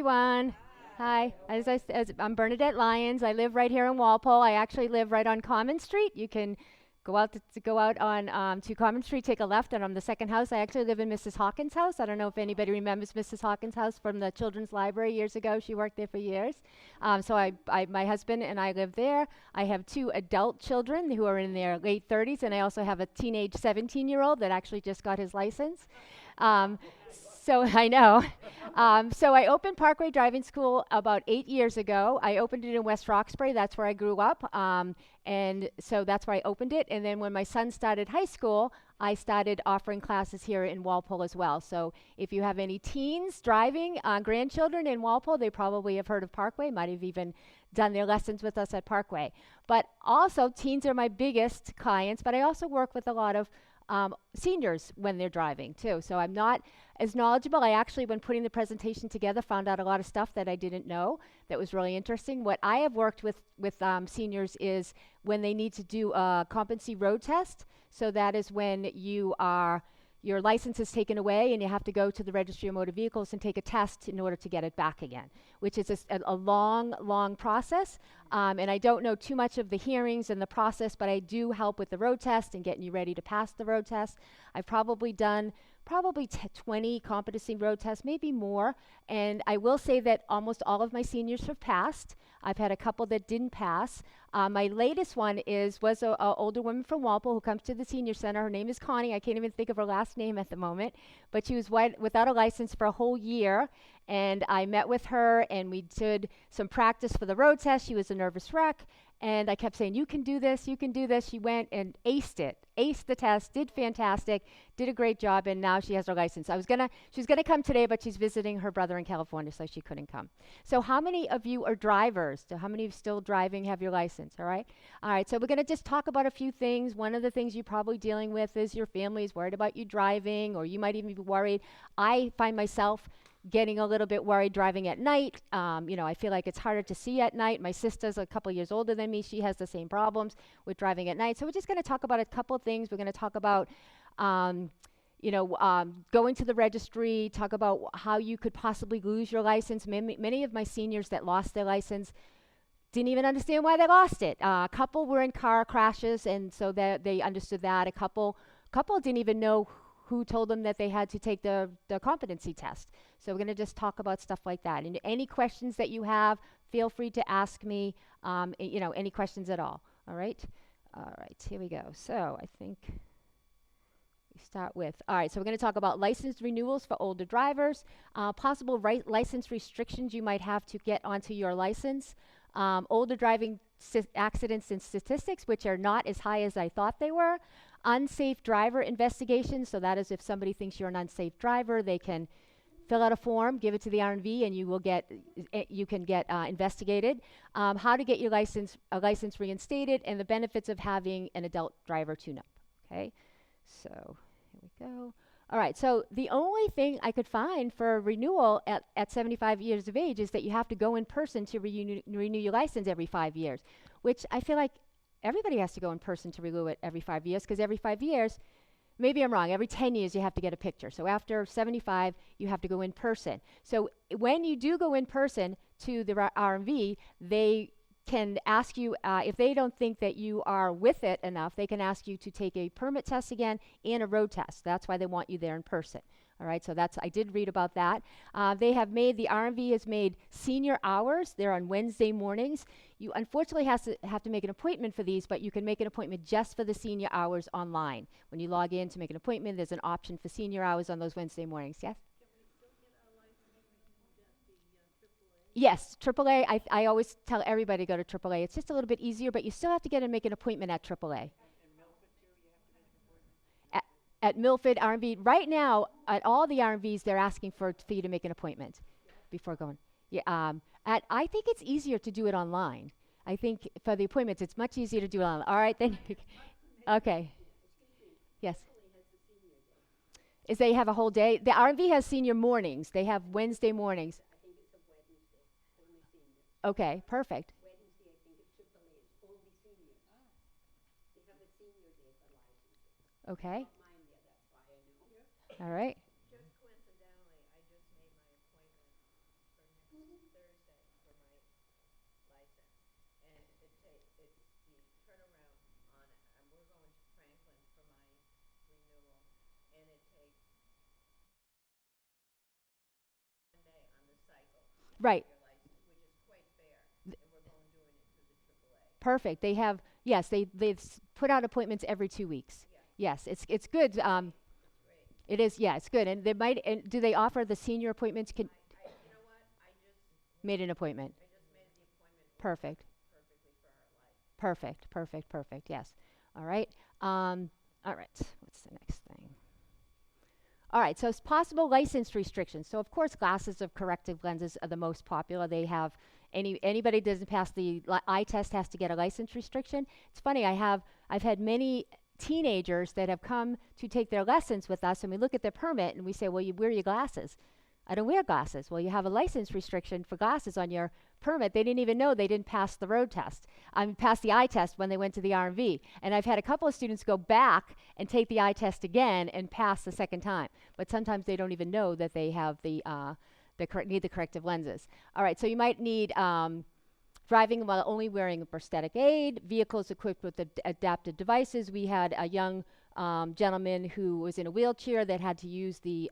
everyone. Hi. I'm Bernadette Lyons. I live right here in Walpole. I actually live right on Common Street. You can go out on to Common Street, take a left, and I'm the second house. I actually live in Mrs. Hawkins' house. I don't know if anybody remembers Mrs. Hawkins' house from the Children's Library years ago. She worked there for years. My husband and I live there. I have two adult children who are in their late 30s, and I also have a teenage 17-year-old that actually just got his license. Um, so I know. So I opened Parkway Driving School about 8 years ago. I opened it in West Roxbury. That's where I grew up. And so that's where I opened it. And then when my son started high school, I started offering classes here in Walpole as well. So if you have any teens driving, grandchildren in Walpole, they probably have heard of Parkway, might have even done their lessons with us at Parkway. But also, teens are my biggest clients, but I also work with a lot of seniors when they're driving too. So I'm not as knowledgeable. I actually, when putting the presentation together, found out a lot of stuff that I didn't know that was really interesting. What I have worked with seniors is when they need to do a competency road test. So that is when your license is taken away and you have to go to the Registry of Motor Vehicles and take a test in order to get it back again, which is a long, long process. And I don't know too much of the hearings and the process, but I do help with the road test and getting you ready to pass the road test. I've probably done 20 competency road tests, maybe more. And I will say that almost all of my seniors have passed. I've had a couple that didn't pass. My latest one was an older woman from Walpole who comes to the senior center. Her name is Connie. I can't even think of her last name at the moment, but she was without a license for a whole year. And I met with her and we did some practice for the road test. She was a nervous wreck. And I kept saying, you can do this, you can do this. She went and aced the test, did fantastic, did a great job, and now she has her license. She was gonna come today, but she's visiting her brother in California, so she couldn't come. So how many of you are drivers? So how many of you still driving, have your license, all right? All right, so we're gonna just talk about a few things. One of the things you're probably dealing with is your family is worried about you driving, or you might even be worried. I find myself getting a little bit worried driving at night. I feel like it's harder to see at night. My sister's a couple years older than me. She has the same problems with driving at night. So we're just going to talk about a couple of things. We're going to talk about, going to the registry, talk about how you could possibly lose your license. Many of my seniors that lost their license didn't even understand why they lost it. A couple were in car crashes, and so that they understood that. A couple didn't even know who told them that they had to take the competency test. So we're going to just talk about stuff like that. And any questions that you have, feel free to ask me, any questions at all. All right? All right, here we go. So I think we start with, all right, so we're going to talk about license renewals for older drivers, possible license restrictions you might have to get onto your license, older driving accidents and statistics, which are not as high as I thought they were, unsafe driver investigations. So that is if somebody thinks you're an unsafe driver, they can fill out a form, give it to the R&V, and you can get investigated. How to get your license reinstated, and the benefits of having an adult driver tune-up. Okay, so here we go. All right, so the only thing I could find for renewal at 75 years of age is that you have to go in person to renew your license every 5 years, which I feel like everybody has to go in person to renew it every 5 years, because every 5 years, maybe I'm wrong, every 10 years you have to get a picture. So after 75, you have to go in person. So when you do go in person to the R&V, they can ask you, if they don't think that you are with it enough, they can ask you to take a permit test again and a road test. That's why they want you there in person. All right, so I did read about that. The R&V has made senior hours. They're on Wednesday mornings. You unfortunately have to make an appointment for these, but you can make an appointment just for the senior hours online. When you log in to make an appointment, there's an option for senior hours on those Wednesday mornings. Yes? Yes, AAA. I always tell everybody to go to AAA. It's just a little bit easier, but you still have to get and make an appointment at AAA. At Milford R&V, right now, at all the R&Vs, they're asking for you to make an appointment before going. Yeah, I think it's easier to do it online. I think for the appointments, it's much easier to do it online. All right, then. Okay. Yes. Is they have a whole day? The R&V has senior mornings. They have Wednesday mornings. Okay, perfect. Okay. All right. Right. Perfect. They have, yes, they've put out appointments every 2 weeks. Yes, it's good. It is, yeah, it's good. And they might, and do they offer the senior appointments? Can made an appointment. Perfect. Perfect. Perfect. Perfect. Yes. All right. All right. What's the next thing? All right. So it's possible license restrictions. So of course, glasses of corrective lenses are the most popular. They have anybody doesn't pass the eye test has to get a license restriction. It's funny. I've had many teenagers that have come to take their lessons with us, and we look at their permit and we say, well, you wear your glasses. I don't wear glasses. Well, you have a license restriction for glasses on your permit. They didn't even know they didn't pass the road test. Pass the eye test when they went to the R&V. And I've had a couple of students go back and take the eye test again and pass the second time. But sometimes they don't even know that they have need the corrective lenses. All right, so you might need driving while only wearing a prosthetic aid, vehicles equipped with adaptive devices. We had a young gentleman who was in a wheelchair that had to use the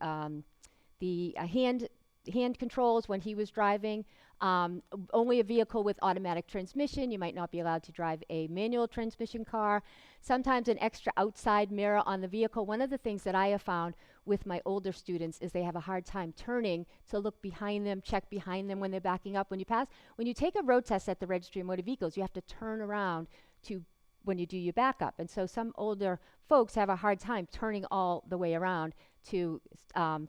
hand controls when he was driving. Only a vehicle with automatic transmission. You might not be allowed to drive a manual transmission car. Sometimes an extra outside mirror on the vehicle. One of the things that I have found with my older students is they have a hard time turning to look behind them, check behind them when they're backing up. When you take a road test at the Registry of Motor Vehicles, you have to turn around to when you do your backup. And so some older folks have a hard time turning all the way around to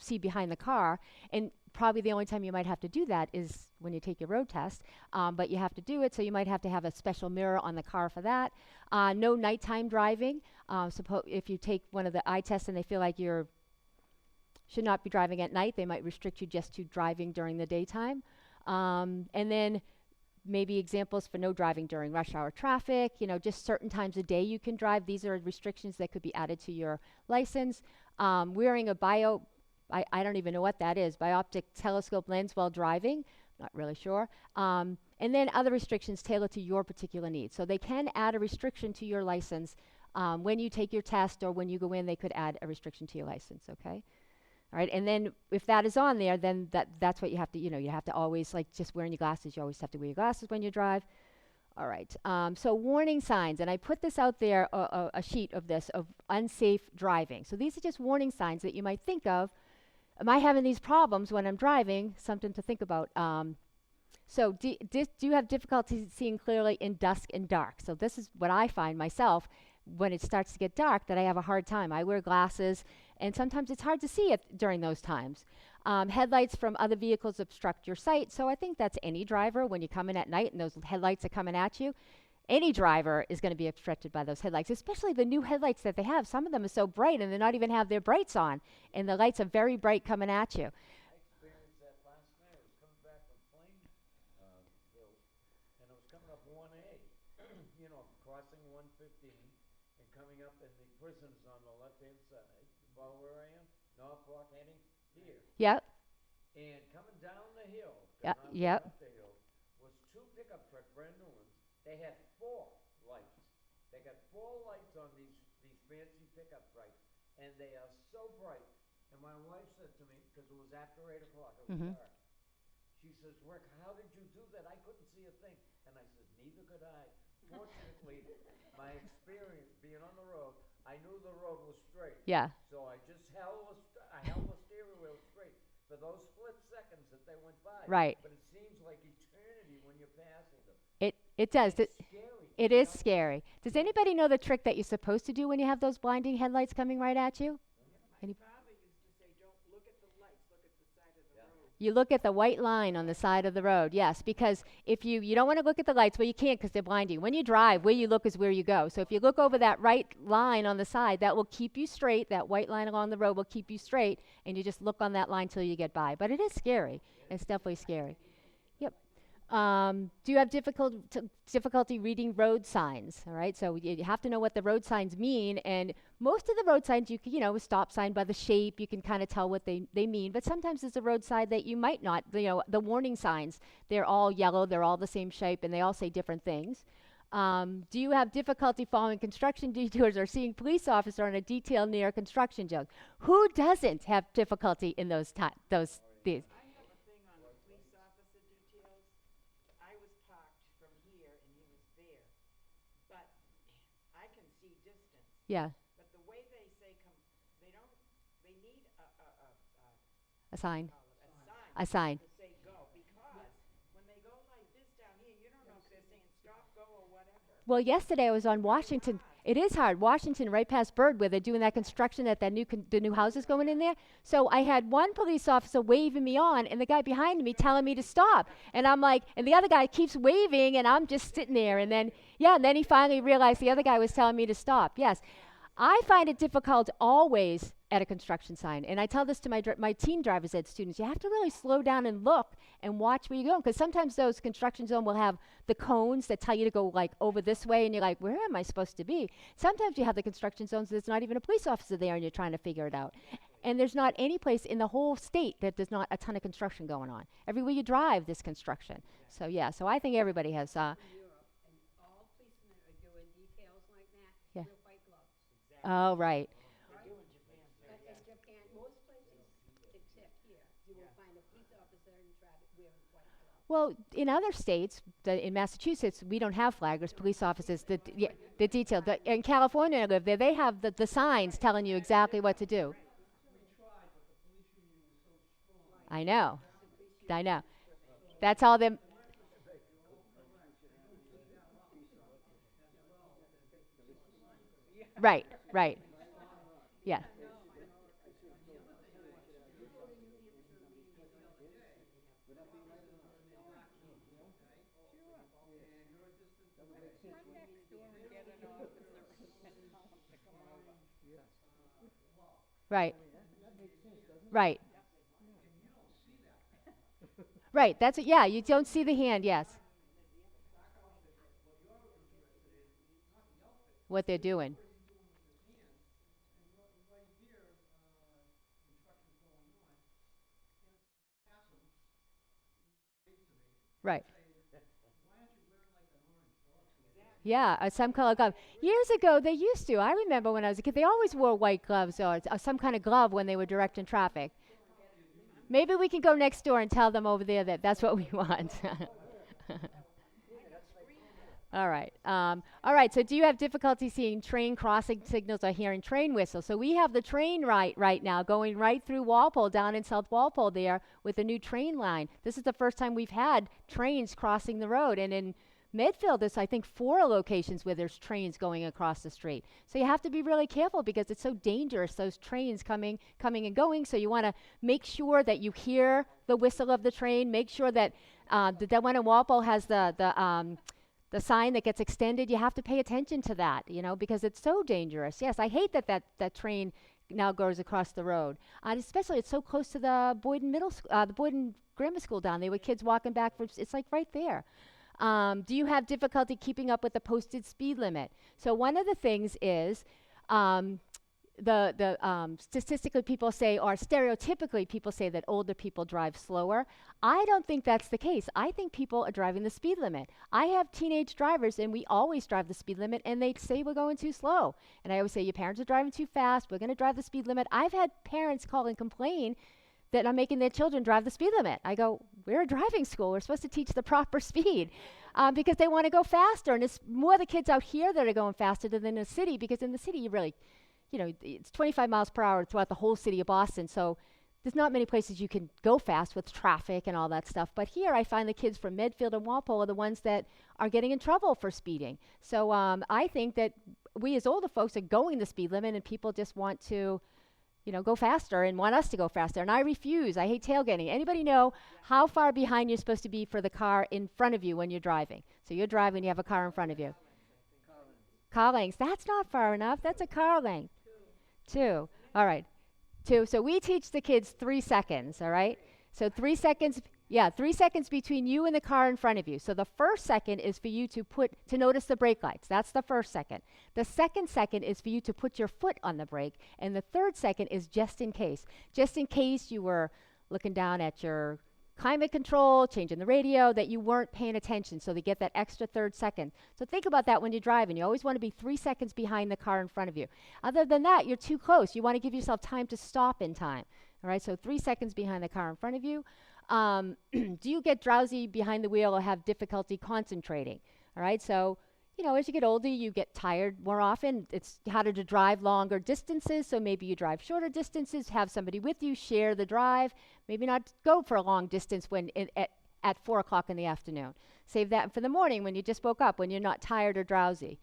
see behind the car. And probably the only time you might have to do that is when you take your road test. But you have to do it, so you might have to have a special mirror on the car for that. No nighttime driving. If you take one of the eye tests and they feel like you should not be driving at night, they might restrict you just to driving during the daytime. And then maybe examples for no driving during rush hour traffic, just certain times of day you can drive. These are restrictions that could be added to your license. Wearing a I don't even know what that is, bioptic telescope lens while driving, not really sure. And then other restrictions tailored to your particular needs. So they can add a restriction to your license. When you take your test or when you go in, they could add a restriction to your license, okay? All right, and then if that is on there, then that's what you have to, you have to always, like just wearing your glasses, you always have to wear your glasses when you drive. All right, so warning signs, and I put this out there, a sheet of this, of unsafe driving. So these are just warning signs that you might think of. Am I having these problems when I'm driving? Something to think about. So do you have difficulty seeing clearly in dusk and dark? So this is what I find myself when it starts to get dark, that I have a hard time. I wear glasses, and sometimes it's hard to see it during those times. Headlights from other vehicles obstruct your sight. So I think that's any driver when you come in at night and those headlights are coming at you. Any driver is going to be obstructed by those headlights, especially the new headlights that they have. Some of them are so bright and they're not even have their brights on, and the lights are very bright coming at you. I experienced that last night. I was coming back from Plainville, and I was coming up 1A, crossing 115 and coming up, and the prison's on the left-hand side. About where I am, Norfolk heading here. Yep. And coming down the hill, Yep. up the hill, was two pickup trucks, brand new ones. They had 4 lights. They got 4 lights on these fancy pickup trucks, and they are so bright. And my wife said to me, because it was after 8 o'clock, it was dark. She says, Rick, how did you do that? I couldn't see a thing. And I said, neither could I. Fortunately, my experience being on the road, I knew the road was straight. Yeah. So I just held the steering wheel straight for those split seconds that they went by. Right. But it seems like eternity when you're passing them. It does. It's scary. It is scary. Does anybody know the trick that you're supposed to do when you have those blinding headlights coming right at you? My father used to say, don't look at the lights, look at the side of the road. You look at the white line on the side of the road, yes, because if you don't want to look at the lights, well, you can't because they're blinding. When you drive, where you look is where you go. So if you look over that right line on the side, that will keep you straight. That white line along the road will keep you straight, and you just look on that line till you get by. But it is scary. It's definitely scary. Yep. Do you have difficulty reading road signs? All right, so you have to know what the road signs mean, and most of the road signs you can, a stop sign by the shape, you can kind of tell what they mean, but sometimes there's a road sign that you might not, the warning signs, they're all yellow, they're all the same shape, and they all say different things. Do you have difficulty following construction detours or seeing police officer on a detail near a construction zone? Who doesn't have difficulty in those these? I have a thing on police officer distance. Yeah, But the way they say they don't, they need a sign. call it A sign. to say go, because when they go like this down here, you don't know if they're saying stop, go, or whatever. Well, yesterday I was on Washington. It is hard. Washington, right past Bird, where they're doing that construction at that the new houses going in there. So I had one police officer waving me on, and the guy behind me telling me to stop. And I'm like, and the other guy keeps waving, and I'm just sitting there. And then, yeah, and then he finally realized the other guy was telling me to stop. Yes. I find it difficult always at a construction sign, and I tell this to my teen drivers ed students. You have to really slow down and look and watch where you're going, because sometimes those construction zone will have the cones that tell you to go like over this way, and you're like, where am I supposed to be? Sometimes you have the construction zones there's not even a police officer there, and you're trying to figure it out. And there's not any place in the whole state that there's not a ton of construction going on. Everywhere you drive, there's construction. So yeah, so I think everybody has. Europe, and all policemen are doing details like that Yeah. with white gloves. Oh, right. But in Japan, most places, except here, you will find a police officer in traffic wearing white gloves. Well, in other states, in Massachusetts, we don't have flaggers, police officers. The detail. In California, I live there. They have the signs telling you exactly what to do. I know. I know. That's all them. Right. Right. Yeah. Right. Right. Right. That's it. Yeah. You don't see the hand. Yes. What they're doing. Right. Yeah, some color glove. Years ago, they used to. I remember when I was a kid, they always wore white gloves or some kind of glove when they were directing traffic. Maybe we can go next door and tell them over there that that's what we want. All right. All right. So, do you have difficulty seeing train crossing signals or hearing train whistles? So, we have the train right now going right through Walpole, down in South Walpole there with the new train line. This is the first time we've had trains crossing the road, and in Medfield, there's, I think, 4 locations where there's trains going across the street. So you have to be really careful because it's so dangerous, those trains coming and going. So you want to make sure that you hear the whistle of the train. Make sure that the one in Walpole has the sign that gets extended. You have to pay attention to that, because it's so dangerous. Yes, I hate that train now goes across the road. Especially, it's so close to the Boyden the Boyden Grammar School down there, with kids walking back. It's like right there. Do you have difficulty keeping up with the posted speed limit? So one of the things is statistically people say, or stereotypically people say, that older people drive slower. I don't think that's the case. I think people are driving the speed limit. I have teenage drivers, and we always drive the speed limit, and they say we're going too slow. And I always say, your parents are driving too fast. We're going to drive the speed limit. I've had parents call and complain that I'm making their children drive the speed limit. I go, we're a driving school. We're supposed to teach the proper speed because they want to go faster. And it's more the kids out here that are going faster than in the city, because in the city you really, it's 25 miles per hour throughout the whole city of Boston. So there's not many places you can go fast with traffic and all that stuff. But here I find the kids from Medfield and Walpole are the ones that are getting in trouble for speeding. So I think that we as older folks are going the speed limit, and people just want to go faster and want us to go faster. And I refuse. I hate tailgating. Anybody know how far behind you're supposed to be for the car in front of you when you're driving? So you're driving, you have a car in front of you. Car lengths. That's not far enough. That's a car length. 2. All right. 2. So we teach the kids 3 seconds, all right? So 3 seconds, 3 seconds between you and the car in front of you. So the first second is for you to notice the brake lights. That's the first second. The second second is for you to put your foot on the brake. And the third second is just in case. Just in case you were looking down at your climate control, changing the radio, that you weren't paying attention. So they get that extra third second. So think about that when you're driving. You always want to be 3 seconds behind the car in front of you. Other than that, you're too close. You want to give yourself time to stop in time. All right, so 3 seconds behind the car in front of you. Do you get drowsy behind the wheel or have difficulty concentrating? All right, so, as you get older, you get tired more often. It's harder to drive longer distances, so maybe you drive shorter distances, have somebody with you, share the drive, maybe not go for a long distance at 4 o'clock in the afternoon. Save that for the morning when you just woke up, when you're not tired or drowsy.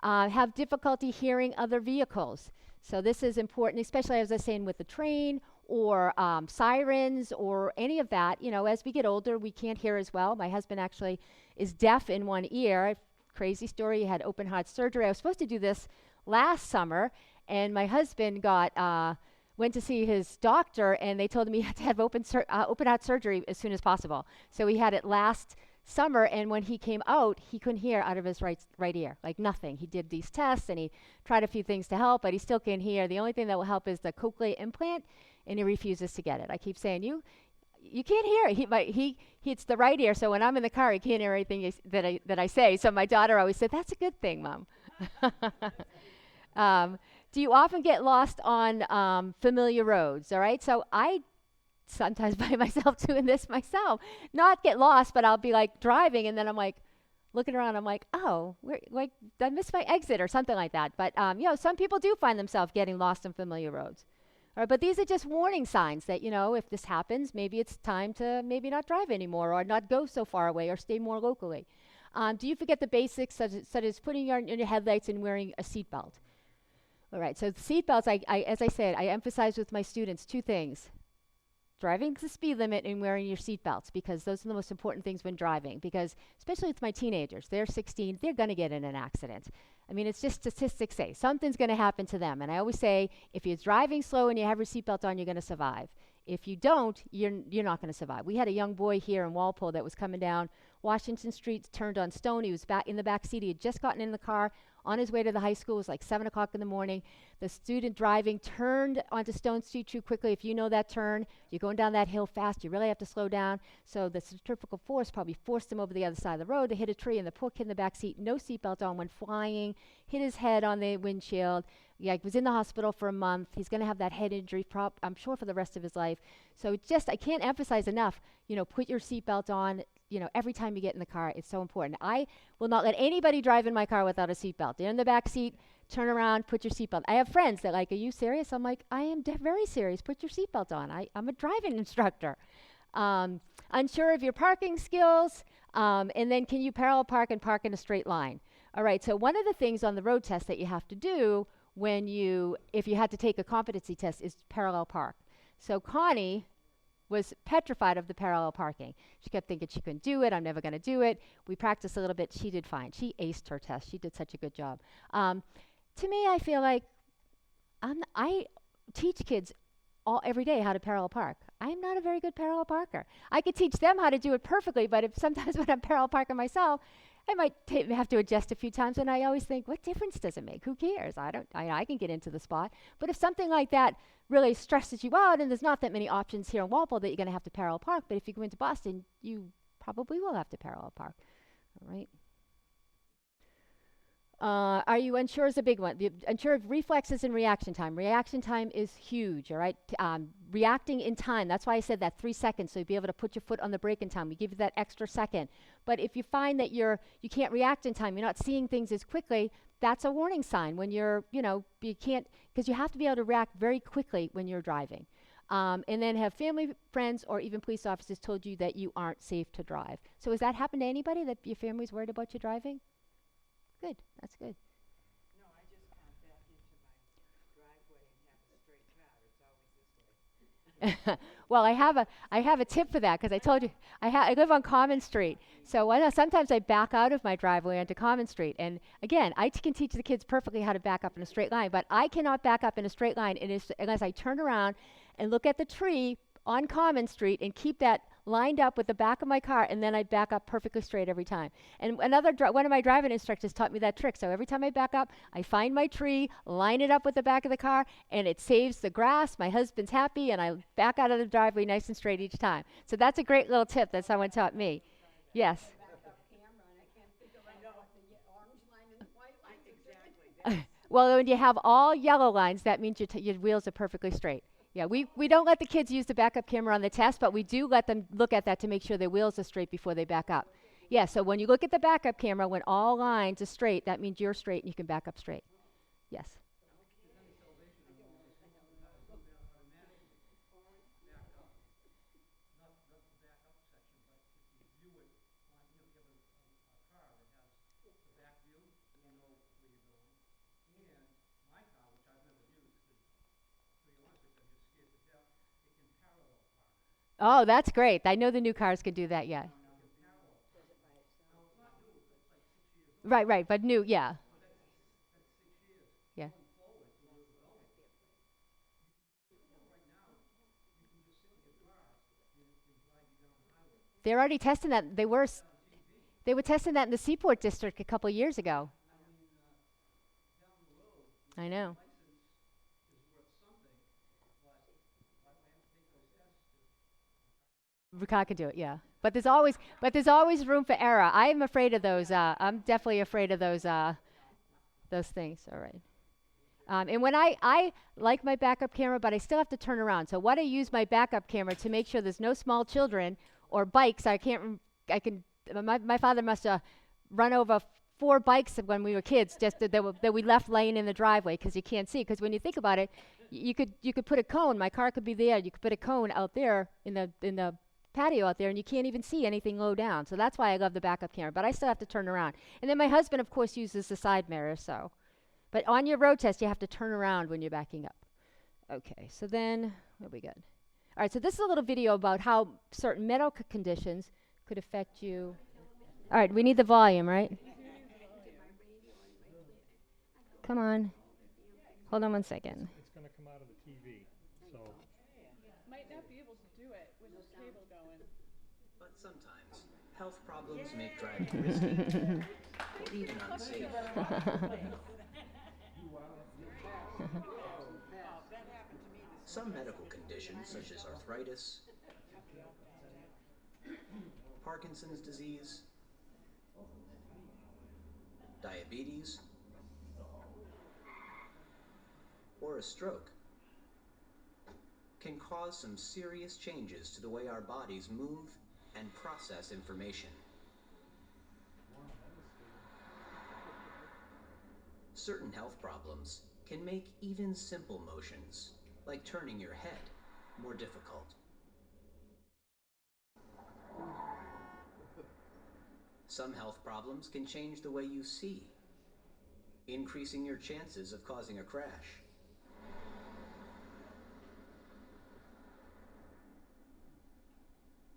Have difficulty hearing other vehicles. So this is important, especially as I was saying with the train or sirens or any of that. As we get older, we can't hear as well. My husband actually is deaf in one ear. Crazy story, he had open heart surgery. I was supposed to do this last summer, and my husband went to see his doctor, and they told him he had to have open heart surgery as soon as possible. So he had it last summer, and when he came out, he couldn't hear out of his right ear, like nothing. He did these tests, and he tried a few things to help, but he still can't hear. The only thing that will help is the cochlear implant, and he refuses to get it. I keep saying, you can't hear. It's the right ear, so when I'm in the car, he can't hear anything that I say. So my daughter always said, "That's a good thing, Mom." Do you often get lost on familiar roads? All right, so I sometimes find myself doing this myself. Not get lost, but I'll be like driving, and then I'm like looking around. I'm like, oh, I missed my exit or something like that. But some people do find themselves getting lost on familiar roads. All right, but these are just warning signs that, if this happens, maybe it's time to maybe not drive anymore or not go so far away or stay more locally. Do you forget the basics such as putting on your headlights and wearing a seatbelt? All right, so the seatbelts, as I said, I emphasize with my students 2 things. Driving the speed limit and wearing your seatbelts, because those are the most important things when driving, because especially with my teenagers, they're 16, they're going to get in an accident. I mean, it's just statistics say something's going to happen to them. And I always say, if you're driving slow and you have your seatbelt on, you're going to survive. If you don't, you're not going to survive. We had a young boy here in Walpole that was coming down Washington Street, turned on Stone. He was back in the back seat. He had just gotten in the car on his way to the high school. It was like 7 o'clock in the morning. The student driving turned onto Stone Street too quickly. If you know that turn, you're going down that hill fast. You really have to slow down. So the centrifugal force probably forced him over the other side of the road to hit a tree, and the poor kid in the back seat, no seatbelt on, went flying, hit his head on the windshield. Yeah, he was in the hospital for a month. He's going to have that head injury, I'm sure, for the rest of his life. So I can't emphasize enough, put your seatbelt on, every time you get in the car. It's so important. I will not let anybody drive in my car without a seatbelt. They're in the back seat, turn around, put your seatbelt. I have friends that are you serious? I'm like, I am very serious. Put your seatbelt on. I'm a driving instructor. Unsure of your parking skills, and then can you parallel park and park in a straight line? All right, so one of the things on the road test that you have to do if you had to take a competency test is parallel park. So Connie was petrified of the parallel parking. She kept thinking she couldn't do it. I'm never going to do it. We practiced a little bit. She did fine. She aced her test. She did such a good job. To me, I feel like I teach kids every day how to parallel park. I'm not a very good parallel parker. I could teach them how to do it perfectly, but sometimes when I'm parallel parking myself, I might have to adjust a few times, and I always think, what difference does it make? Who cares? I can get into the spot. But if something like that really stresses you out, and there's not that many options here in Walpole that you're going to have to parallel park, but if you go into Boston, you probably will have to parallel park. All right. Are you unsure is a big one. Unsure of reflexes and reaction time. Reaction time is huge, all right? Reacting in time, that's why I said that 3 seconds, so you'll be able to put your foot on the brake in time. We give you that extra second. But if you find that you can't react in time, you're not seeing things as quickly, that's a warning sign when you can't, because you have to be able to react very quickly when you're driving. And then have family, friends, or even police officers told you that you aren't safe to drive. So has that happened to anybody, that your family's worried about you driving? Good, that's good. No, I just can't back into my driveway and have a straight car. It's always this way. Well, I have a tip for that, because I told you I live on Common Street. So sometimes I back out of my driveway onto Common Street. And again, I can teach the kids perfectly how to back up in a straight line, but I cannot back up in a straight line unless I turn around and look at the tree on Common Street and keep that lined up with the back of my car, and then I back up perfectly straight every time. And one of my driving instructors taught me that trick. So every time I back up, I find my tree, line it up with the back of the car, and it saves the grass. My husband's happy, and I back out of the driveway nice and straight each time. So that's a great little tip that someone taught me. Yes. Backup camera, and I can't figure out what the orange line and the white line are doing. Well, when you have all yellow lines, that means your wheels are perfectly straight. Yeah, we don't let the kids use the backup camera on the test, but we do let them look at that to make sure their wheels are straight before they back up. Yeah, so when you look at the backup camera, when all lines are straight, that means you're straight and you can back up straight. Yes. Oh, that's great. I know the new cars can do that, yeah. Right, right, but new, yeah. Yeah. They're already testing that. They were testing that in the Seaport District a couple years ago. I know. Car could do it, yeah. But there's always room for error. I am afraid of those. I'm definitely afraid of those things. All right. And when I like my backup camera, but I still have to turn around. So what I use my backup camera to make sure there's no small children or bikes. I can't. I can. My father must have run over 4 bikes when we were kids, just that we left laying in the driveway because you can't see. Because when you think about it, you could put a cone. My car could be there. You could put a cone out there in the patio out there, and you can't even see anything low down. So that's why I love the backup camera. But I still have to turn around. And then my husband, of course, uses the side mirror. So. But on your road test, you have to turn around when you're backing up. Okay, so then, what we got? All right, so this is a little video about how certain medical conditions could affect you. All right, we need the volume, right? Come on. Hold on one second. It's going to come out of the TV, so. Might not be able to do it with this cable going. But sometimes, health problems make driving risky or even unsafe. Some medical conditions, such as arthritis, Parkinson's disease, diabetes, or a stroke, can cause some serious changes to the way our bodies move and process information. Certain health problems can make even simple motions, like turning your head, more difficult. Some health problems can change the way you see, increasing your chances of causing a crash.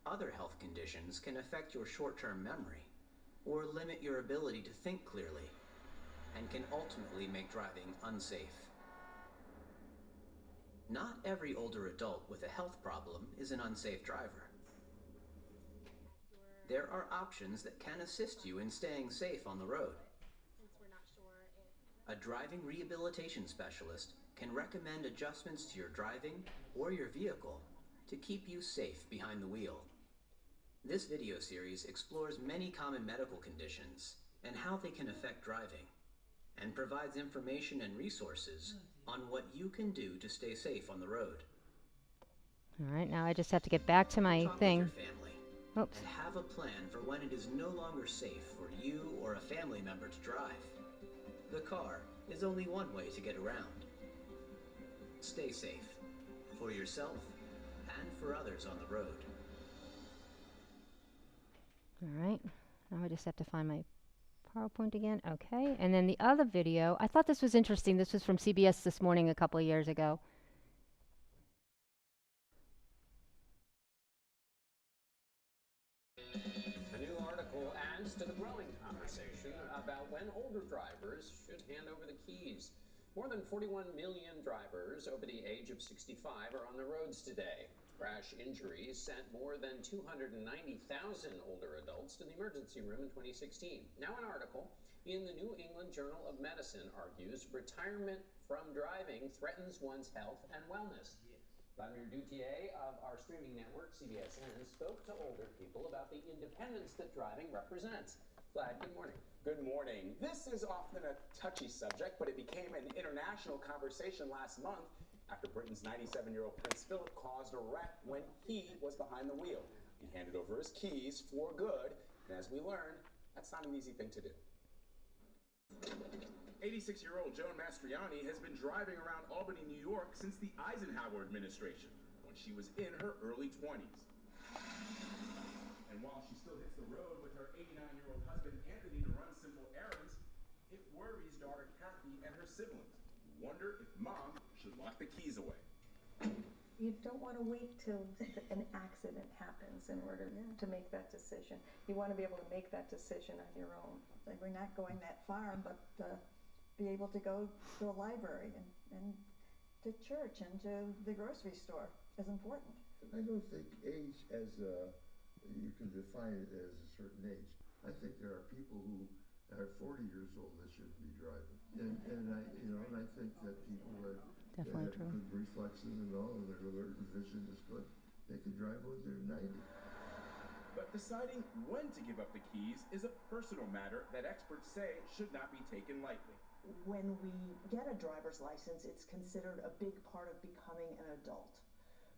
Other health conditions can affect your short-term memory or limit your ability to think clearly, and can ultimately make driving unsafe. Not every older adult with a health problem is an unsafe driver. There are options that can assist you in staying safe on the road. A driving rehabilitation specialist can recommend adjustments to your driving or your vehicle to keep you safe behind the wheel. This video series explores many common medical conditions and how they can affect driving, and provides information and resources on what you can do to stay safe on the road. All right, now I just have to get back to my Talk thing. with your family Oops. and have a plan for when it is no longer safe for you or a family member to drive. The car is only one way to get around. Stay safe for yourself and for others on the road. All right, now I just have to find my PowerPoint again. Okay, and then the other video, I thought this was interesting. This was from CBS This Morning a couple of years ago. A new article adds to the growing conversation about when older drivers should hand over the keys. More than 41 million drivers over the age of 65 are on the roads today. Crash injuries sent more than 290,000 older adults to the emergency room in 2016. Now an article in the New England Journal of Medicine argues retirement from driving threatens one's health and wellness. Vladimir Dutier of our streaming network, CBSN, spoke to older people about the independence that driving represents. Vlad, good morning. Good morning. This is often a touchy subject, but it became an international conversation last month after Britain's 97-year-old Prince Philip caused a wreck when he was behind the wheel. He handed over his keys for good And as we learned, that's not an easy thing to do. 86-year-old Joan Mastriani has been driving around Albany, New York since the Eisenhower administration, when she was in her early 20s. And while she still hits the road with her 89-year-old husband Anthony to run simple errands, it worries daughter Kathy and her siblings, who wonder if mom should lock the keys away. You don't want to wait till an accident happens in order to make that decision. You want to be able to make that decision on your own. Like, we're not going that far, but be able to go to a library and to church and to the grocery store is important. I don't think age as you can define it as a certain age. I think there are people who are 40 years old that shouldn't be driving, and I think that people that have good reflexes and all, and their alert and vision is good, they can drive when they're 90. But deciding when to give up the keys is a personal matter that experts say should not be taken lightly. When we get a driver's license, it's considered a big part of becoming an adult.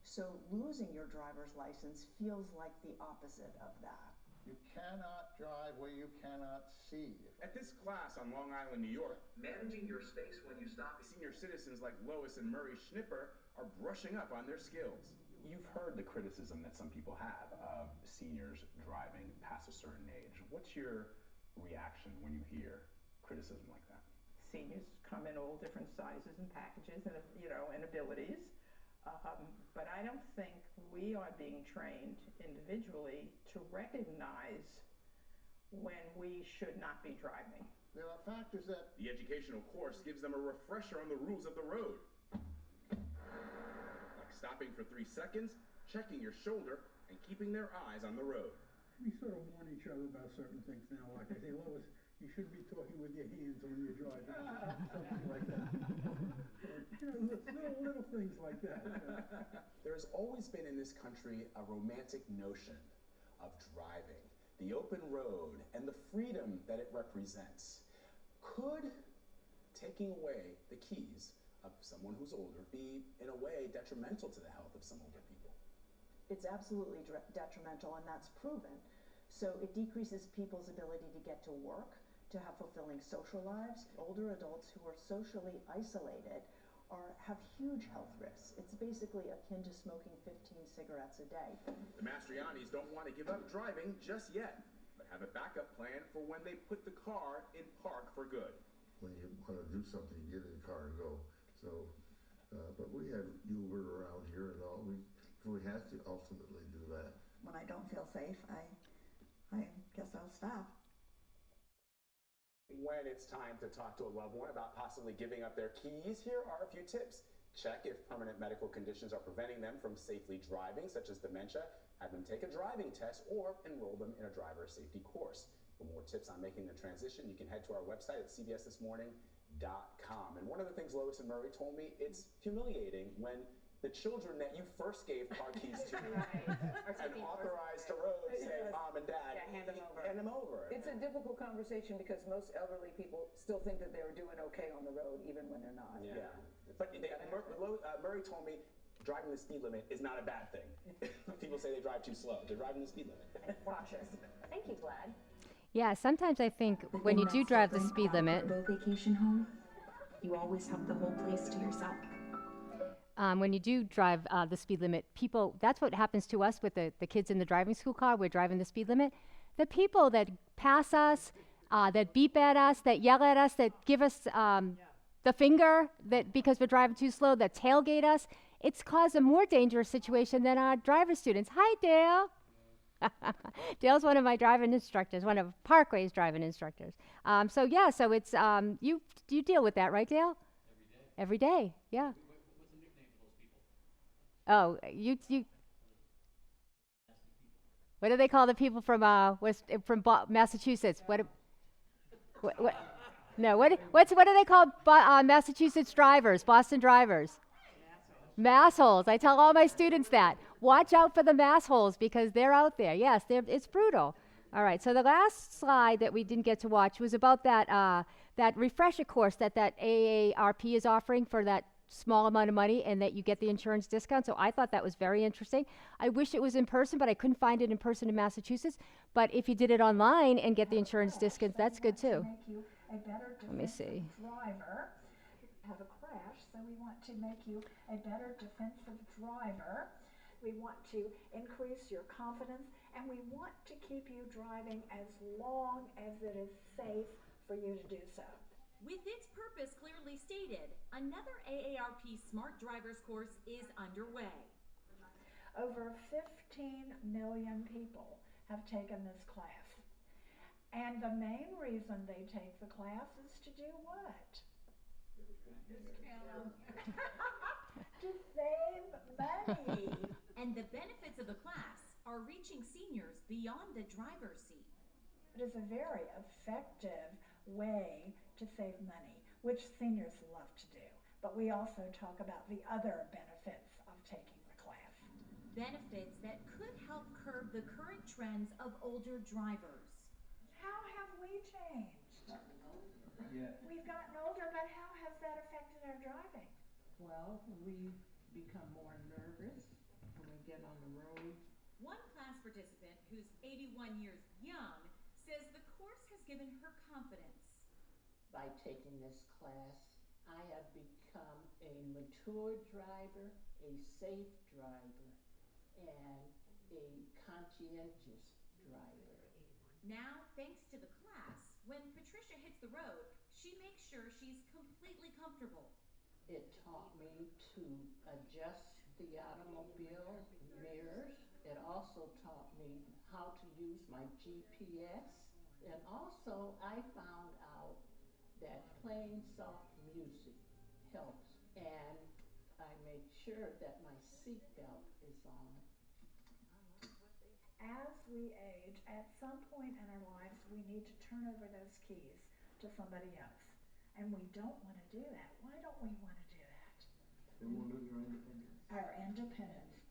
So losing your driver's license feels like the opposite of that. You cannot drive where you cannot see. At this class on Long Island, New York, managing your space when you stop, senior citizens like Lois and Murray Schnipper are brushing up on their skills. You've heard the criticism that some people have of seniors driving past a certain age. What's your reaction when you hear criticism like that? Seniors come in all different sizes and packages and, and abilities. But I don't think we are being trained individually to recognize when we should not be driving. There are factors that... The educational course gives them a refresher on the rules of the road. Like stopping for 3 seconds, checking your shoulder, and keeping their eyes on the road. We sort of warn each other about certain things now. Like I say, Lois, you shouldn't be talking with your hands when you're driving. Something like that. Little things like that. There's always been in this country a romantic notion of driving, the open road, and the freedom that it represents. Could taking away the keys of someone who's older be, in a way, detrimental to the health of some older people? It's absolutely detrimental, and that's proven. So it decreases people's ability to get to work, to have fulfilling social lives. Older adults who are socially isolated have huge health risks. It's basically akin to smoking 15 cigarettes a day. The Mastrianis don't want to give up driving just yet, but have a backup plan for when they put the car in park for good. When you want to do something, get in the car and go. So, but we have Uber around here and all. If we have to ultimately do that. When I don't feel safe, I guess I'll stop. When it's time to talk to a loved one about possibly giving up their keys, here are a few tips. Check if permanent medical conditions are preventing them from safely driving, such as dementia. Have them take a driving test or enroll them in a driver safety course. For more tips on making the transition, you can head to our website at cbsthismorning.com. And one of the things Lois and Murray told me, it's humiliating when the children that you first gave car keys to and authorized to road say, Mom and Dad, hand them over. It's a difficult conversation because most elderly people still think that they're doing okay on the road even when they're not. Yeah. But Murray told me driving the speed limit is not a bad thing. People say they drive too slow. They're driving the speed limit. Cautious. Thank you, Vlad. Yeah, sometimes I think when you do drive the speed limit, Vacation home, you always have the whole place to yourself. when you do drive the speed limit, people, that's what happens to us with the kids in the driving school car. We're driving the speed limit. The people that pass us, that beep at us, that yell at us, that give us the finger that because we're driving too slow, that tailgate us, it's caused a more dangerous situation than our driver students. Hi, Dale. Dale's one of my driving instructors, one of Parkway's driving instructors. So it's you deal with that, right, Dale? Every day, yeah. What's the nickname for those people? Oh, you. What do they call the people from Massachusetts? What do they call Massachusetts drivers? Boston drivers? Massholes. I tell all my students that. Watch out for the massholes because they're out there. Yes, it's brutal. All right. So the last slide that we didn't get to watch was about that refresher course that AARP is offering for that small amount of money and that you get the insurance discount. So I thought that was very interesting. I wish it was in person, but I couldn't find it in person in Massachusetts. But if you did it online and get the insurance discount, that's good too. Make you a better Let me see. driver. Have a crash, so we want to make you a better defensive driver. We want to increase your confidence, and we want to keep you driving as long as it is safe for you to do so. With its purpose clearly stated, another AARP Smart Drivers course is underway. Over 15 million people have taken this class. And the main reason they take the class is to do what? To save money. And the benefits of the class are reaching seniors beyond the driver's seat. It is a very effective way to save money, which seniors love to do. But we also talk about the other benefits of taking the class. Benefits that could help curb the current trends of older drivers. How have we changed? Yeah. We've gotten older, but how has that affected our driving? Well, we become more nervous when we get on the road. One class participant, who's 81 years young, says the course has given her confidence. By taking this class, I have become a mature driver, a safe driver, and a conscientious driver. Now, thanks to the class, when Patricia hits the road, she makes sure she's completely comfortable. It taught me to adjust the automobile mirrors. It also taught me how to use my GPS. And also, I found out that playing soft music helps. And I make sure that my seatbelt is on. As we age, at some point in our lives, we need to turn over those keys to somebody else. And we don't want to do that. Why don't we want to do that? They want to lose their independence. Our independence.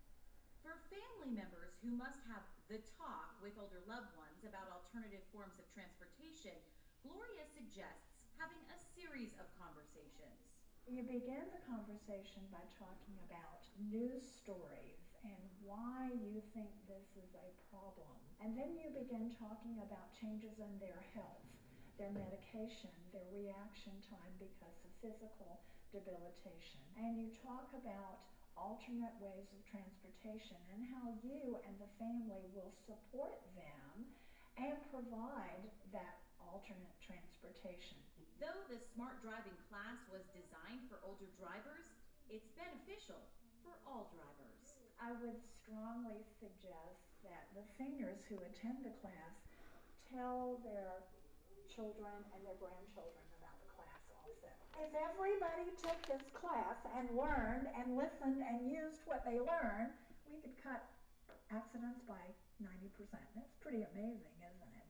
For family members who must have the talk with older loved ones about alternative forms of transportation, Gloria suggests having a series of conversations. You begin the conversation by talking about news stories and why you think this is a problem. And then you begin talking about changes in their health, their medication, their reaction time because of physical debilitation. And you talk about alternate ways of transportation and how you and the family will support them and provide that alternate transportation. Though the smart driving class was designed for older drivers, it's beneficial for all drivers. I would strongly suggest that the seniors who attend the class tell their children and their grandchildren about the class also. If everybody took this class and learned and listened and used what they learned, we could cut accidents by 90%. That's pretty amazing, isn't it?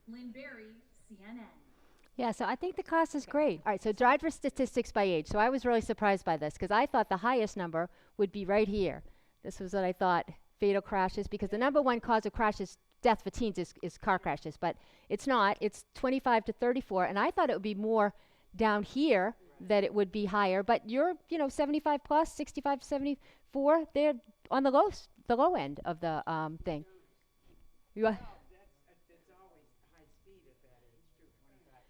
Lynn Berry, CNN. Yeah, so I think the class is great. All right, so driver statistics by age. So I was really surprised by this because I thought the highest number would be right here. This was what I thought, fatal crashes, because the number one cause of crashes, death for teens, is car crashes, but it's not. It's 25 to 34, and I thought it would be more down here, that it would be higher, but you're, 75 plus, 65 to 74, they're on the low end of the thing. You are,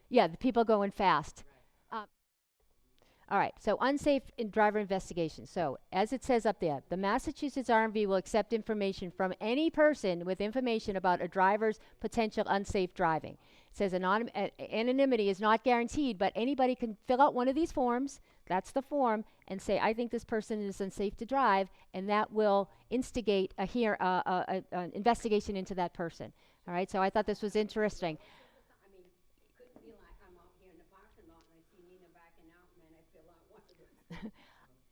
yeah, the people going fast. All right, so unsafe driver investigation. So as it says up there, the Massachusetts RMV will accept information from any person with information about a driver's potential unsafe driving. It says anonymity is not guaranteed, but anybody can fill out one of these forms, that's the form, and say, I think this person is unsafe to drive, and that will instigate an investigation into that person. All right, so I thought this was interesting.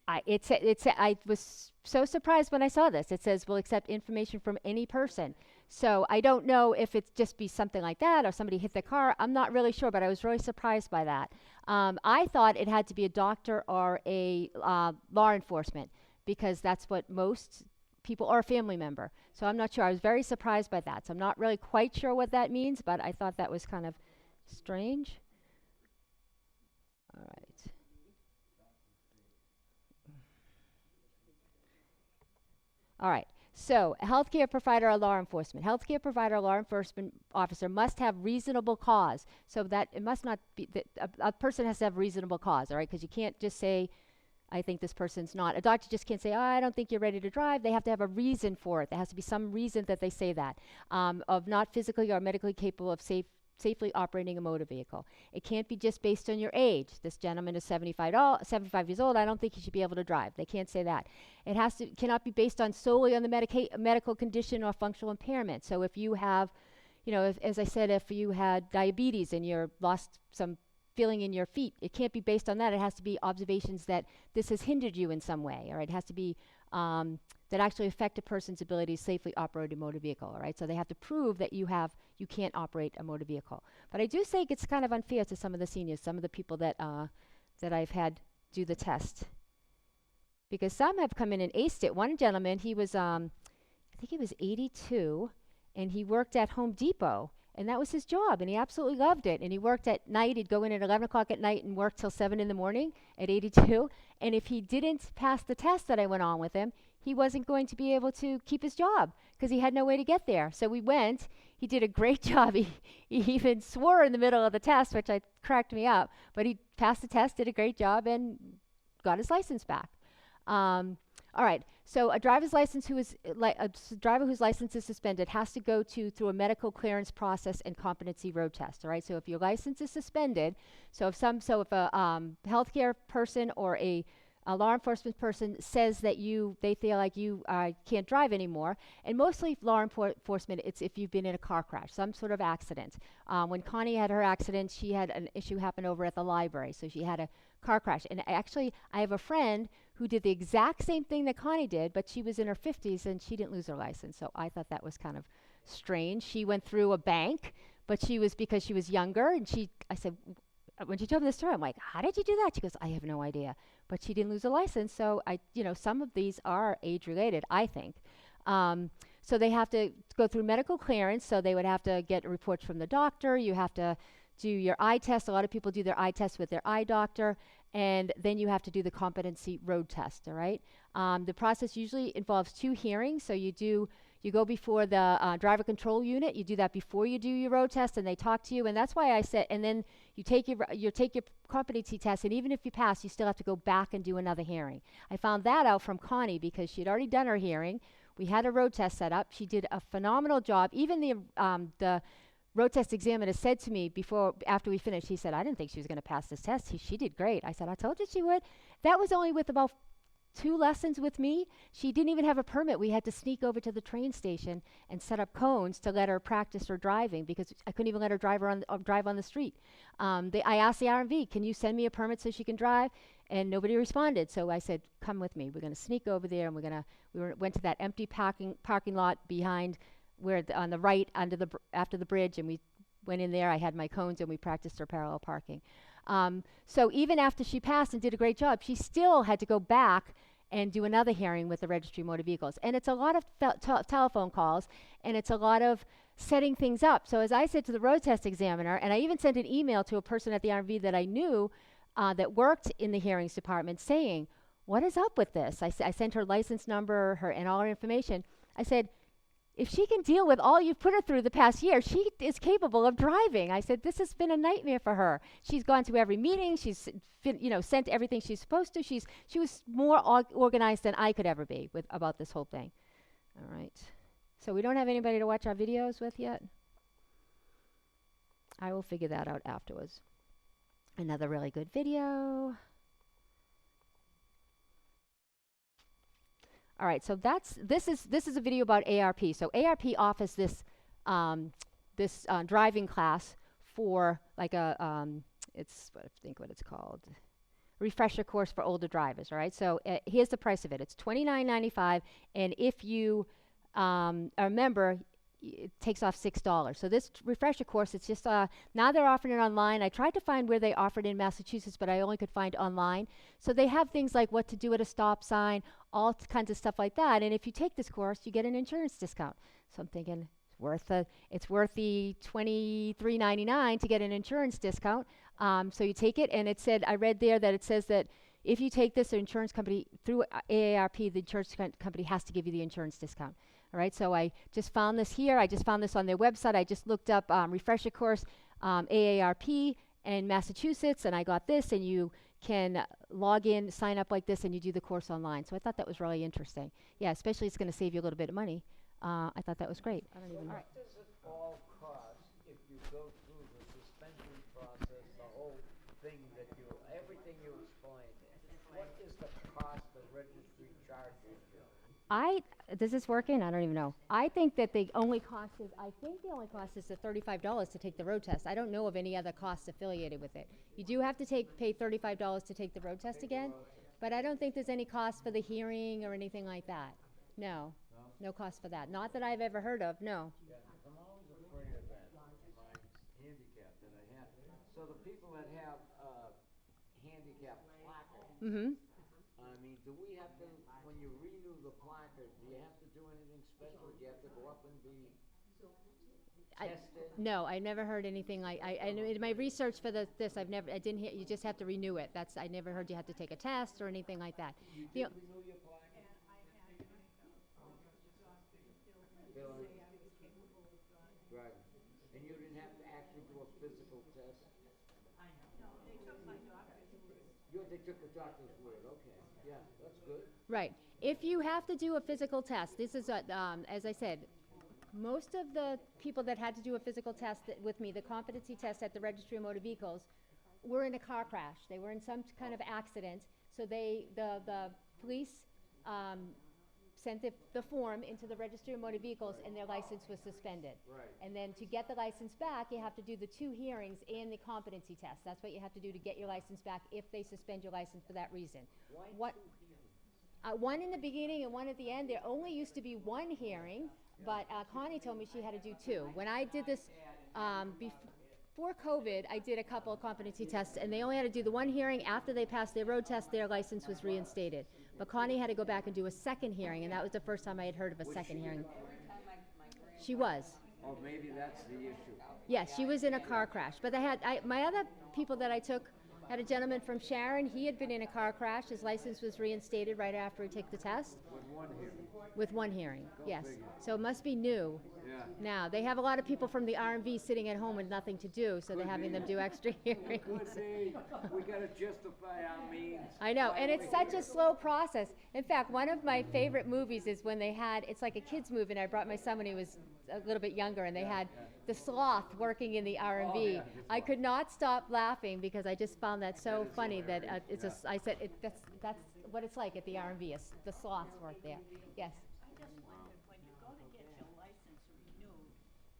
I was so surprised when I saw this. It says we'll accept information from any person. So I don't know if it's just be something like that or somebody hit their car. I'm not really sure, but I was really surprised by that. I thought it had to be a doctor or a law enforcement because that's what most people, or a family member. So I'm not sure. I was very surprised by that. So I'm not really quite sure what that means, but I thought that was kind of strange. All right. All right. So, a healthcare provider or law enforcement. Healthcare provider or law enforcement officer must have reasonable cause. So that it must not be that a person has to have reasonable cause. All right, because you can't just say, "I think this person's not." A doctor just can't say, "Oh, I don't think you're ready to drive." They have to have a reason for it. There has to be some reason that they say that of not physically or medically capable of safely operating a motor vehicle. It can't be just based on your age. This gentleman is 75 years old. I don't think he should be able to drive. They can't say that. It cannot be based on solely on the medical condition or functional impairment. So if you have, as I said, if you had diabetes and you're lost some feeling in your feet, it can't be based on that. It has to be observations that this has hindered you in some way. All right, it has to be that actually affect a person's ability to safely operate a motor vehicle. All right, so they have to prove that you can't operate a motor vehicle. But I do think it's kind of unfair to some of the seniors, some of the people that I've had do the test, because some have come in and aced it. One gentleman, he was I think he was 82, and he worked at Home Depot. And that was his job, and he absolutely loved it. And he worked at night. He'd go in at 11 o'clock at night and work till 7 in the morning at 82. And if he didn't pass the test that I went on with him, he wasn't going to be able to keep his job because he had no way to get there. So we went. He did a great job. He even swore in the middle of the test, which cracked me up. But he passed the test, did a great job, and got his license back. All right, so a driver's license a driver whose license is suspended has to go through a medical clearance process and competency road test. All right, so if your license is suspended, if a healthcare person or a law enforcement person says that they feel like you can't drive anymore, and mostly law enforcement, it's if you've been in a car crash, some sort of accident. When Connie had her accident, she had an issue happen over at the library, so she had a car crash. And actually, I have a friend who did the exact same thing that Connie did, but she was in her 50s and she didn't lose her license. So I thought that was kind of strange. She went through a bank, but because she was younger, and I said, when she told me this story, I'm like, how did you do that? She goes, I have no idea. But she didn't lose her license. So some of these are age related, I think. So they have to go through medical clearance. So they would have to get reports from the doctor. You have to do your eye test. A lot of people do their eye test with their eye doctor. And then you have to do the competency road test, all right? The process usually involves 2 hearings. So you go before the driver control unit. You do that before you do your road test, and they talk to you. And that's why I said, and then you take your competency test, and even if you pass, you still have to go back and do another hearing. I found that out from Connie because she had already done her hearing. We had a road test set up. She did a phenomenal job. Even the road test examiner said to me after we finished, he said, I didn't think she was going to pass this test. She did great. I said, I told you she would. That was only with about 2 lessons with me. She didn't even have a permit. We had to sneak over to the train station and set up cones to let her practice her driving because I couldn't even let her drive on the street. I asked the R&V, can you send me a permit so she can drive? And nobody responded. So I said, come with me. We're going to sneak over there, and we went to that empty parking lot behind on the right after the bridge, and we went in there. I had my cones, and we practiced her parallel parking. So even after she passed and did a great job, she still had to go back and do another hearing with the Registry of Motor Vehicles. And it's a lot of telephone calls, and it's a lot of setting things up. So as I said to the road test examiner, and I even sent an email to a person at the R&V that I knew that worked in the hearings department saying, what is up with this? I sent her license number and all her information. I said, if she can deal with all you've put her through the past year, she is capable of driving. I said, this has been a nightmare for her. She's gone to every meeting. She's sent everything she's supposed to. She was more organized than I could ever be about this whole thing. All right. So we don't have anybody to watch our videos with yet. I will figure that out afterwards. Another really good video. All right, so this is a video about ARP. So ARP offers this driving class for like it's what it's called, refresher course for older drivers. All right, so here's the price of it. It's $29.95, and if you are a member, it takes off $6. So this refresher course, it's just now they're offering it online. I tried to find where they offered in Massachusetts, but I only could find online. So they have things like what to do at a stop sign, all kinds of stuff like that. And if you take this course, you get an insurance discount. So I'm thinking it's worth the $23.99 to get an insurance discount. So you take it, and I read there that it says that if you take this, the insurance company, through AARP, the insurance company has to give you the insurance discount. All right, so I just found this here. I just found this on their website. I just looked up refresher course, AARP in Massachusetts, and I got this, and you can log in, sign up like this, and you do the course online. So I thought that was really interesting. Yeah, especially it's going to save you a little bit of money. I thought that was great. I don't even know. What does it all cost if you go through the suspension process, the whole thing that everything you explained? What is the cost the registry charges you? This is working? I don't even know. I think that the only cost is the $35 to take the road test. I don't know of any other costs affiliated with it. You do have to pay $35 to take the road test again, but I don't think there's any cost for the hearing or anything like that. No. No cost for that. Not that I've ever heard of, no. Yeah, 'cause I'm always afraid of that, my handicap that I have. So the people that have handicap placards, I mean, do we have to, when you renew the placard, do you have to do anything special? Do you have to go up and be tested? No, I never heard anything like, in my research for I didn't hear, you just have to renew it. I never heard you had to take a test or anything like that. You did renew your placard? Right. And you didn't have to actually do a physical test? No, they took my doctor's word. They took the doctor's word, okay. Yeah, that's good. Right. If you have to do a physical test, this is, as I said, most of the people that had to do a physical test with me, the competency test at the Registry of Motor Vehicles, were in a car crash. They were in some kind of accident. So the police sent the form into the Registry of Motor Vehicles, and their license was suspended. Right. And then to get the license back, you have to do the 2 hearings and the competency test. That's what you have to do to get your license back if they suspend your license for that reason. Why 2 hearings? One in the beginning and one at the end. There only used to be 1 hearing, but Connie told me she had to do 2. When I did this before COVID, I did a couple of competency tests, and they only had to do the 1 hearing. After they passed their road test, their license was reinstated. But Connie had to go back and do a 2nd hearing, and that was the first time I had heard of a 2nd hearing. She was. Oh, maybe that's the issue. Yes, she was in a car crash. But my other people that I took, had a gentleman from Sharon. He had been in a car crash. His license was reinstated right after he took the test. With 1 hearing? With 1 hearing, yes. figure. So it must be new. Yeah. Now, they have a lot of people from the RMV sitting at home with nothing to do, so they're having them do extra hearings. Could be. We gotta justify our means. I know, and it's such a slow process. In fact, one of my favorite movies is when it's like a kid's movie, and I brought my son when he was a little bit younger, and they had the sloth working in the RMV. Oh, yeah. I could not stop laughing because I just found that so funny that I said, that's what it's like at the RMV, the sloths work there. Yes? I just wondered, when you go to get your license renewed,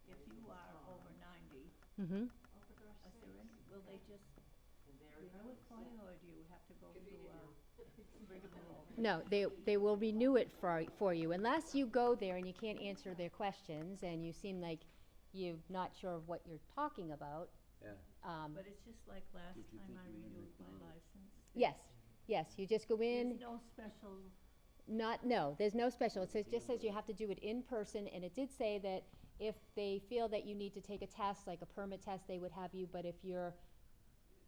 if you are over 90, Mm-hmm. will they just renew it for you, or do you have to go through rigmarole? No, they will renew it for you unless you go there and you can't answer their questions and you seem like you're not sure of what you're talking about. Yeah. But it's just like last time I renewed my license. Yes, you just go in. There's no special. No, there's no special. It just says you have to do it in person, and it did say that if they feel that you need to take a test, like a permit test, they would have you, but if you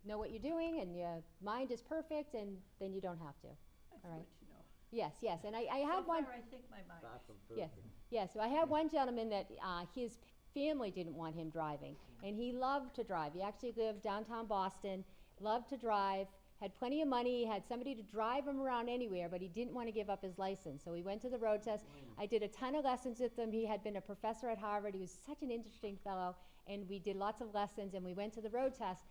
know what you're doing and your mind is perfect, and then you don't have to. That's All right. what you know. Yes, and I had So one. far, I think my mind. Yes, so I had one gentleman that his family didn't want him driving, and he loved to drive. He actually lived downtown Boston, loved to drive, had plenty of money, had somebody to drive him around anywhere, but he didn't want to give up his license. So he went to the road test. I did a ton of lessons with him. He had been a professor at Harvard. He was such an interesting fellow, and we did lots of lessons, and we went to the road test,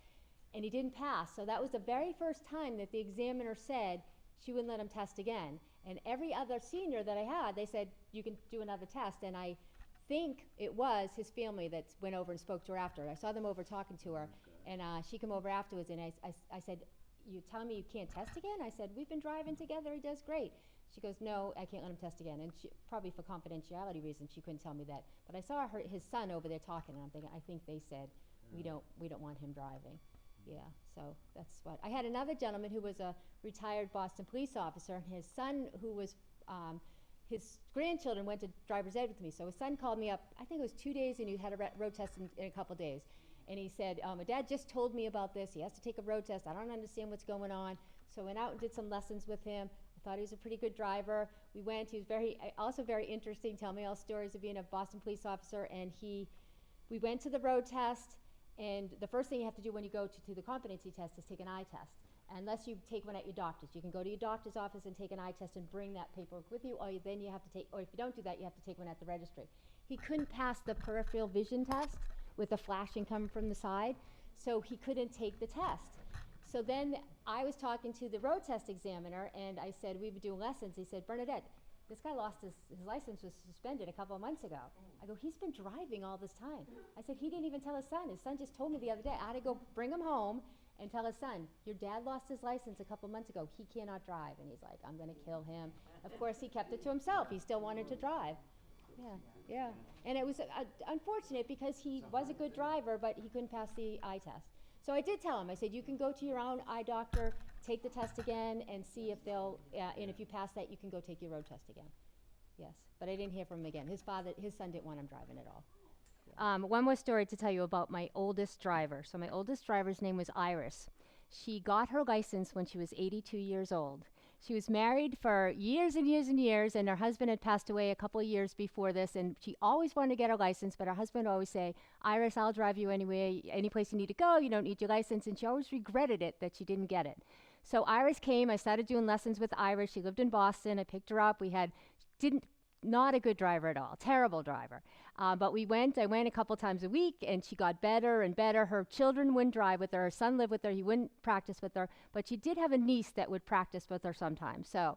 and he didn't pass. So that was the very first time that the examiner said she wouldn't let him test again. And every other senior that I had, they said, you can do another test. And I think it was his family that went over and spoke to her after. I saw them over talking to her, and she came over afterwards, and I said, you telling me you can't test again? I said, we've been driving together, he does great. She goes, no, I can't let him test again. And she, probably for confidentiality reasons, she couldn't tell me that. But I saw his son over there talking, and I'm thinking, I think they said, we don't want him driving. Yeah, so that's what. I had another gentleman who was a retired Boston police officer, and his son, who was, his grandchildren went to driver's ed with me. So his son called me up, I think it was 2 days, and he had a road test in a couple days. And he said, my dad just told me about this. He has to take a road test. I don't understand what's going on. So I went out and did some lessons with him. I thought he was a pretty good driver. We went, he was also very interesting, tell me all stories of being a Boston police officer, and we went to the road test, and the first thing you have to do when you go to the competency test is take an eye test. Unless you take one at your doctor's. You can go to your doctor's office and take an eye test and bring that paperwork with you, or then you have to take, or if you don't do that, you have to take one at the registry. He couldn't pass the peripheral vision test with the flashing coming from the side, so he couldn't take the test. So then I was talking to the road test examiner, and I said, we were doing lessons. He said, Bernadette, this guy lost his license, was suspended a couple of months ago. I go, he's been driving all this time. I said, he didn't even tell his son. His son just told me the other day. I had to go bring him home and tell his son, your dad lost his license a couple months ago. He cannot drive. And he's like, I'm going to kill him. Of course, he kept it to himself. He still wanted to drive. Yeah. And it was unfortunate because he was a good driver, but he couldn't pass the eye test. So I did tell him, I said, you can go to your own eye doctor, take the test again, and see if they'll, and if you pass that, you can go take your road test again. Yes, but I didn't hear from him again. His son didn't want him driving at all. One more story to tell you about my oldest driver. So my oldest driver's name was Iris. She got her license when she was 82 years old. She was married for years and years and years, and her husband had passed away a couple of years before this, and she always wanted to get her license, but her husband would always say, Iris, I'll drive you anywhere, any place you need to go, you don't need your license, and she always regretted it that she didn't get it. So Iris came, I started doing lessons with Iris. She lived in Boston. I picked her up. Not a good driver at all, terrible driver. But I went a couple times a week, and she got better and better. Her children wouldn't drive with her. Her son lived with her. He wouldn't practice with her. But she did have a niece that would practice with her sometimes. So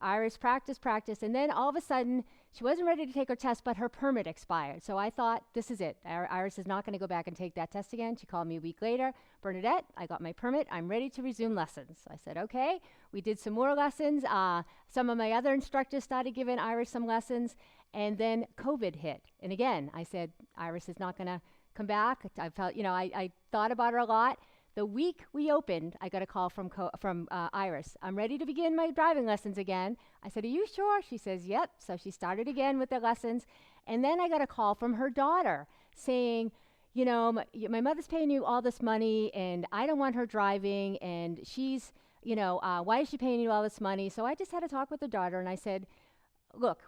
Iris practiced, and then all of a sudden, she wasn't ready to take her test, but her permit expired. So I thought, this is it. Iris is not going to go back and take that test again. She called me a week later. Bernadette, I got my permit. I'm ready to resume lessons. I said, okay. We did some more lessons. Some of my other instructors started giving Iris some lessons, and then COVID hit. And again, I said, Iris is not going to come back. I felt, I thought about her a lot. The week we opened, I got a call from Iris. I'm ready to begin my driving lessons again. I said, are you sure? She says, yep. So she started again with the lessons. And then I got a call from her daughter saying, my mother's paying you all this money, and I don't want her driving, and she's, why is she paying you all this money? So I just had a talk with the daughter, and I said, look,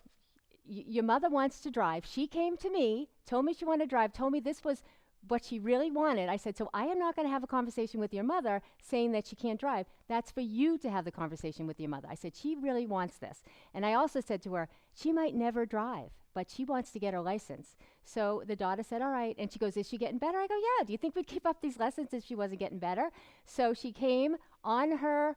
your mother wants to drive. She came to me, told me she wanted to drive, told me this was what she really wanted. I said, so I am not going to have a conversation with your mother saying that she can't drive. That's for you to have the conversation with your mother. I said, she really wants this. And I also said to her, she might never drive, but she wants to get her license. So the daughter said, all right. And she goes, is she getting better? I go, yeah. Do you think we'd keep up these lessons if she wasn't getting better? So she came on her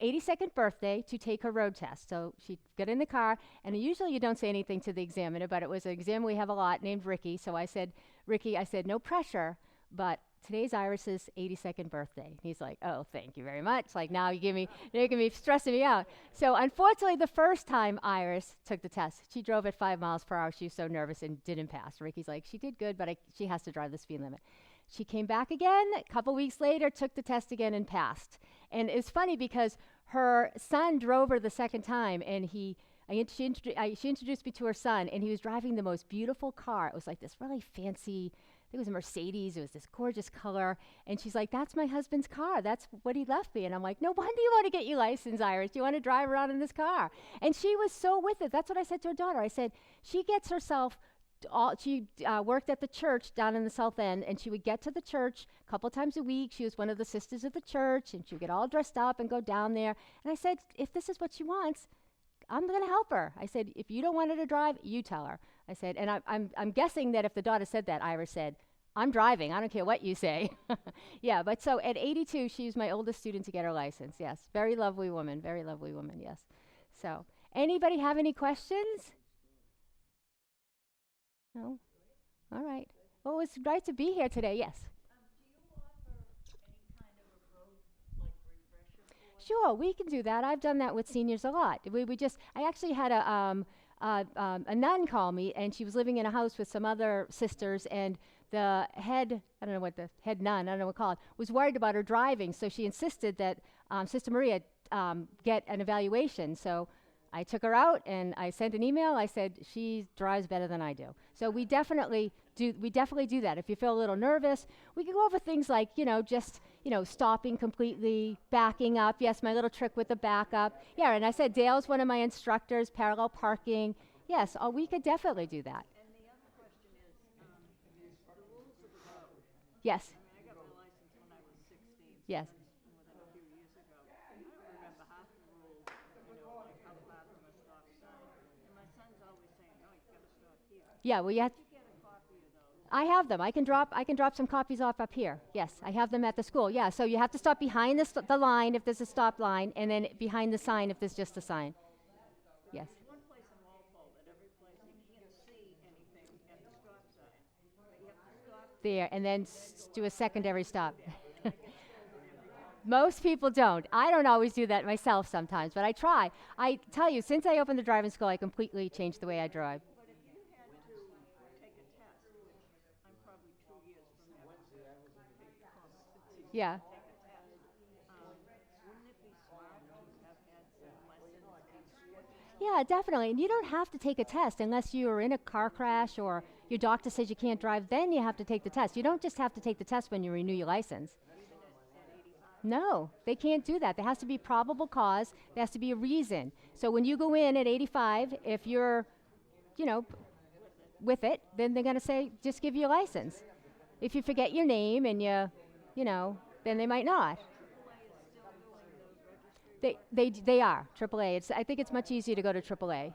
82nd birthday to take her road test. So she got in the car, and usually you don't say anything to the examiner, but it was an examiner we have a lot named Ricky. So I said, Ricky, no pressure, but today's Iris's 82nd birthday. He's like, oh, thank you very much. Like, now you're going to be stressing me out. So unfortunately, the first time Iris took the test, she drove at 5 miles per hour. She was so nervous and didn't pass. Ricky's like, she did good, but she has to drive the speed limit. She came back again a couple weeks later, took the test again, and passed. And it's funny because her son drove her the second time, and she introduced me to her son, and he was driving the most beautiful car. It was like this really fancy, I think it was a Mercedes. It was this gorgeous color. And she's like, that's my husband's car. That's what he left me. And I'm like, no wonder you want to get your license, Iris. You want to drive around in this car. And she was so with it. That's what I said to her daughter. I said, she gets herself she worked at the church down in the South End, and she would get to the church a couple times a week. She was one of the sisters of the church, and she would get all dressed up and go down there. And I said, if this is what she wants, I'm going to help her. I said, if you don't want her to drive, you tell her. I said, and I'm guessing that if the daughter said that, Iris said, I'm driving. I don't care what you say. Yeah, but so at 82, she was my oldest student to get her license. Yes, very lovely woman, yes. So anybody have any questions? No? All right. Well, it was great to be here today. Yes. Sure, we can do that. I've done that with seniors a lot. I actually had a nun call me, and she was living in a house with some other sisters, and the head nun, I don't know what to call it, was worried about her driving, so she insisted that Sister Maria get an evaluation. So I took her out and I sent an email. I said, she drives better than I do. So we definitely do that. If you feel a little nervous, we can go over things like, just, stopping completely, backing up. Yes, my little trick with the backup. Yeah, and I said Dale's one of my instructors, parallel parking. Yes, we could definitely do that. And the other question is, the rules of the road. Yes. I mean, I got my license when I was 16. Yes. More than a few years ago. I don't remember half the rules, like how far from a stop sign. And my son's always saying, no, you gotta stop here. Yeah, well, you have Did you get a copy of those? I have them. I can drop some copies off up here. Yes, I have them at the school. Yeah, so you have to stop behind the line if there's a stop line, and then behind the sign if there's just a sign. Yes. There's one place in Walpole that every place you can't see anything at the stop sign, but you have to stop There, and then do a secondary stop. Most people don't. I don't always do that myself sometimes, but I try. I tell you, since I opened the driving school, I completely changed the way I drive. But if you had to take a test, which I'm probably 2 years from having to take the course, Yeah. take a test, wouldn't it be smart to have had some lessons in sports? Yeah, definitely. And you don't have to take a test unless you are in a car crash or your doctor says you can't drive, then you have to take the test. You don't just have to take the test when you renew your license. No, they can't do that. There has to be probable cause. There has to be a reason. So when you go in at 85, if you're, with it, then they're going to say, just give you a license. If you forget your name and then they might not. They are, AAA. I think it's much easier to go to AAA.